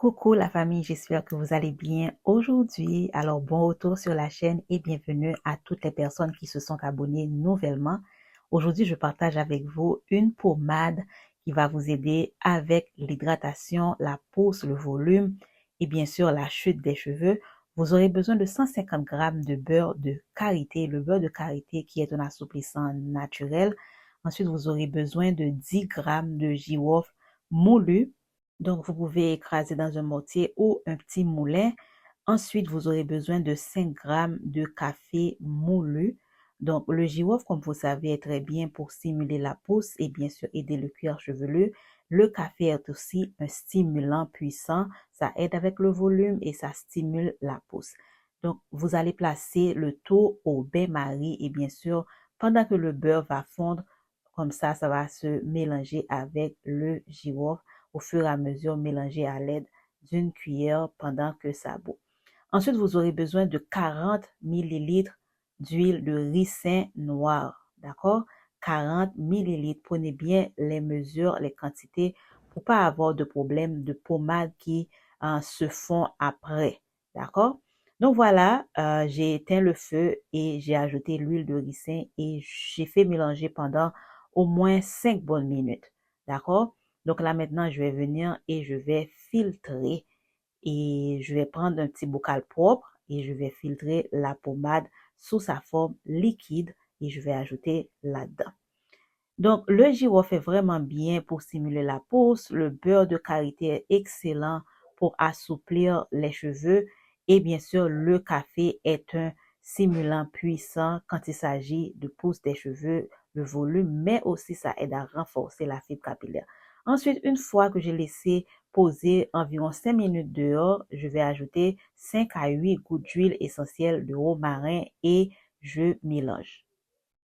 Coucou la famille, j'espère que vous allez bien aujourd'hui. Alors bon retour sur la chaîne et bienvenue à toutes les personnes qui se sont abonnées nouvellement. Aujourd'hui, je partage avec vous une pommade qui va vous aider avec l'hydratation, la pousse, le volume et bien sûr la chute des cheveux. Vous aurez besoin de 150 grammes de beurre de karité, le beurre de karité qui est un assouplissant naturel. Ensuite, vous aurez besoin de 10 grammes de girofle moulu. Donc, vous pouvez écraser dans un mortier ou un petit moulin. Ensuite, vous aurez besoin de 5 grammes de café moulu. Donc, le girofle, comme vous savez, est très bien pour stimuler la pousse et bien sûr aider le cuir chevelu. Le café est aussi un stimulant puissant. Ça aide avec le volume et ça stimule la pousse. Donc, vous allez placer le tout au bain-marie et bien sûr, pendant que le beurre va fondre, comme ça va se mélanger avec le girofle au fur et à mesure mélangé à l'aide d'une cuillère pendant que ça bout. Ensuite, vous aurez besoin de 40 millilitres d'huile de ricin noir. D'accord? 40 millilitres. Prenez bien les mesures, les quantités pour pas avoir de problème de pommade qui se fond après. D'accord? Donc voilà, j'ai éteint le feu et j'ai ajouté l'huile de ricin et j'ai fait mélanger pendant au moins 5 bonnes minutes. D'accord? Donc là maintenant, je vais venir et je vais filtrer et je vais prendre un petit bocal propre et je vais filtrer la pommade sous sa forme liquide et je vais ajouter là-dedans. Donc, le girofle est vraiment bien pour stimuler la pousse. Le beurre de karité est excellent pour assouplir les cheveux. Et bien sûr, le café est un stimulant puissant quand il s'agit de pousse des cheveux, le volume, mais aussi ça aide à renforcer la fibre capillaire. Ensuite, une fois que j'ai laissé poser environ 5 minutes dehors, je vais ajouter 5 à 8 gouttes d'huile essentielle de romarin et je mélange.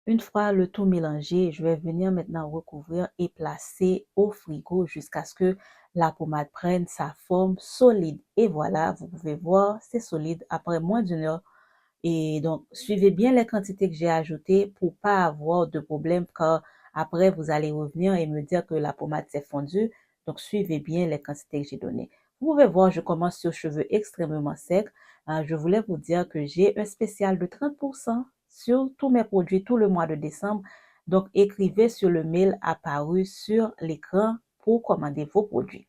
Une fois le tout mélangé, je vais venir maintenant recouvrir et placer au frigo jusqu'à ce que la pommade prenne sa forme solide. Et voilà, vous pouvez voir, c'est solide après moins d'une heure. Et donc, suivez bien les quantités que j'ai ajoutées pour pas avoir de problème car après, vous allez revenir et me dire que la pommade s'est fondue. Donc, suivez bien les quantités que j'ai données. Vous pouvez voir, je commence sur cheveux extrêmement secs. Je voulais vous dire que j'ai un spécial de 30% sur tous mes produits tout le mois de décembre. Donc, écrivez sur le mail apparu sur l'écran pour commander vos produits.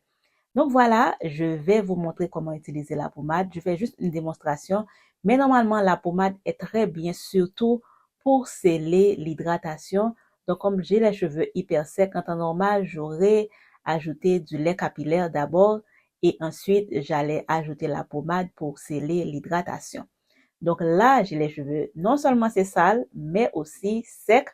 Donc voilà, je vais vous montrer comment utiliser la pommade. Je fais juste une démonstration, mais normalement la pommade est très bien, surtout pour sceller l'hydratation. Donc comme j'ai les cheveux hyper secs, en temps normal, j'aurais ajouté du lait capillaire d'abord et ensuite j'allais ajouter la pommade pour sceller l'hydratation. Donc là, j'ai les cheveux, non seulement c'est sale, mais aussi sec.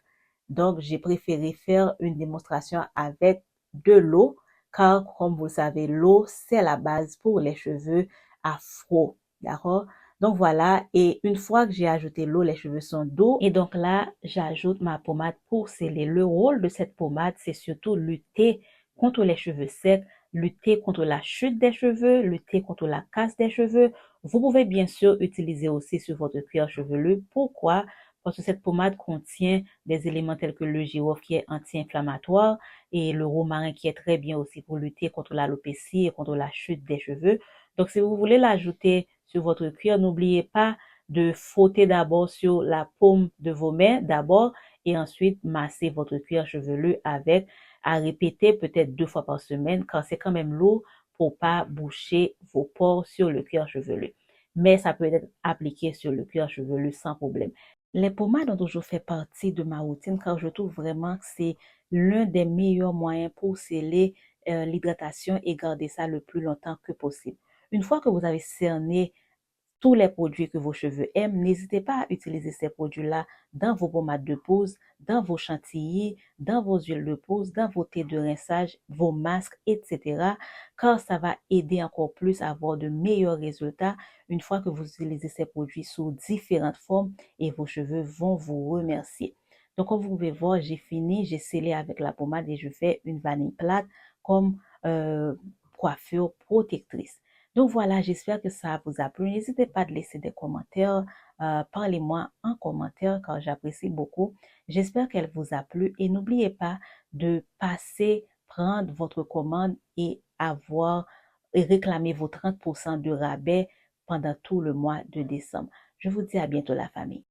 Donc, j'ai préféré faire une démonstration avec de l'eau, car comme vous le savez, l'eau, c'est la base pour les cheveux afro. D'accord? Donc voilà, et une fois que j'ai ajouté l'eau, les cheveux sont doux. Et donc là, j'ajoute ma pommade pour sceller. Le rôle de cette pommade, c'est surtout lutter contre les cheveux secs, lutter contre la chute des cheveux, lutter contre la casse des cheveux. Vous pouvez bien sûr utiliser aussi sur votre cuir chevelu. Pourquoi? Parce que cette pommade contient des éléments tels que le girofle qui est anti-inflammatoire et le romarin qui est très bien aussi pour lutter contre l'alopécie et contre la chute des cheveux. Donc, si vous voulez l'ajouter sur votre cuir, n'oubliez pas de frotter d'abord sur la paume de vos mains d'abord et ensuite masser votre cuir chevelu avec, à répéter peut-être 2 fois par semaine car c'est quand même lourd pour pas boucher vos pores sur le cuir chevelu. Mais ça peut être appliqué sur le cuir chevelu sans problème. Les pommades ont toujours fait partie de ma routine car je trouve vraiment que c'est l'un des meilleurs moyens pour sceller l'hydratation et garder ça le plus longtemps que possible. Une fois que vous avez cerné tous les produits que vos cheveux aiment, n'hésitez pas à utiliser ces produits-là dans vos pommades de pose, dans vos chantilly, dans vos huiles de pose, dans vos thés de rinçage, vos masques, etc. Car ça va aider encore plus à avoir de meilleurs résultats une fois que vous utilisez ces produits sous différentes formes et vos cheveux vont vous remercier. Donc, comme vous pouvez voir, j'ai fini, j'ai scellé avec la pommade et je fais une vanille plate comme coiffure protectrice. Donc voilà, j'espère que ça vous a plu. N'hésitez pas à laisser des commentaires. Parlez-moi en commentaire car j'apprécie beaucoup. J'espère qu'elle vous a plu et n'oubliez pas de passer, prendre votre commande et avoir et réclamer vos 30% de rabais pendant tout le mois de décembre. Je vous dis à bientôt la famille.